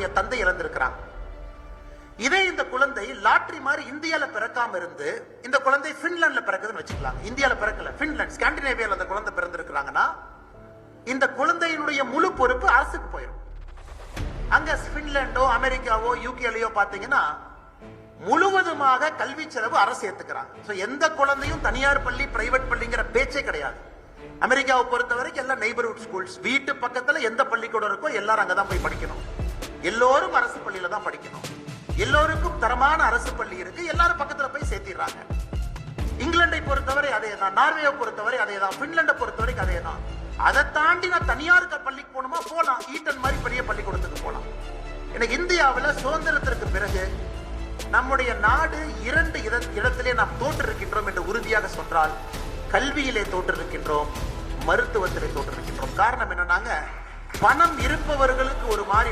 தன்னுடைய தந்தை இழந்திருக்கிறாங்க. இதே இந்த குழந்தை லாட்டரி மாதிரி இந்தியால பிறக்காம இருந்து இந்த குழந்தை பின்லாந்துல பிறக்குதுன்னு வச்சுக்கலாம். இந்தியால பிறக்கல, பின்லாந்து ஸ்காண்டினேவியால அந்த குழந்தை பிறந்திருக்கிறாங்கன்னா இந்த குழந்தையினுடைய முழு பொறுப்பு அரசுக்கு போயிடும். அங்க பின்லாண்டோ அமெரிக்காவோ யூகேலையோ பாத்தீங்கன்னா முழுவதுமாக கல்வி செலவு அரசு ஏத்துக்கிறாங்க. எந்த குழந்தையும் தனியார் பள்ளி பிரைவேட் பள்ளிங்கிற பேச்சே கிடையாது. அமெரிக்காவை பொறுத்த வரைக்கும் எல்லாம் நெய்பர்ஹுட் ஸ்கூல்ஸ், வீட்டு பக்கத்துல எந்த பள்ளிக்கூடம் இருக்கோ எல்லாரும் அங்கதான் போய் படிக்கணும். எல்லோரும் அரசு பள்ளியில தான் படிக்கணும். எல்லோருக்கும் தரமான அரசு பள்ளி இருக்கு, எல்லாரும் பக்கத்துல போய் சேர்த்திடுறாங்க. இங்கிலாண்டை பொறுத்தவரை அதே தான், நார்வேயை பொறுத்தவரை அதே தான், பின்லாண்டை பொறுத்தவரைக்கும் அதே தான். அதை தாண்டி நான் தனியார் பள்ளிக்கு போகணுமா போலாம், ஈட்டன் மாதிரி பெரிய பள்ளிக்கூடத்துக்கு போலாம். எனக்கு இந்தியாவில் சுதந்திரத்திற்கு பிறகு நம்முடைய நாடு 2 இடத்திலே நாம் தோற்றிருக்கின்றோம் என்று உறுதியாக சொன்னால் கல்வியிலே தோற்றிருக்கின்றோம், மருத்துவத்திலே தோற்றிருக்கின்றோம். காரணம் என்னன்னாங்க, பணம் இருப்பவர்களுக்கு ஒரு மாதிரி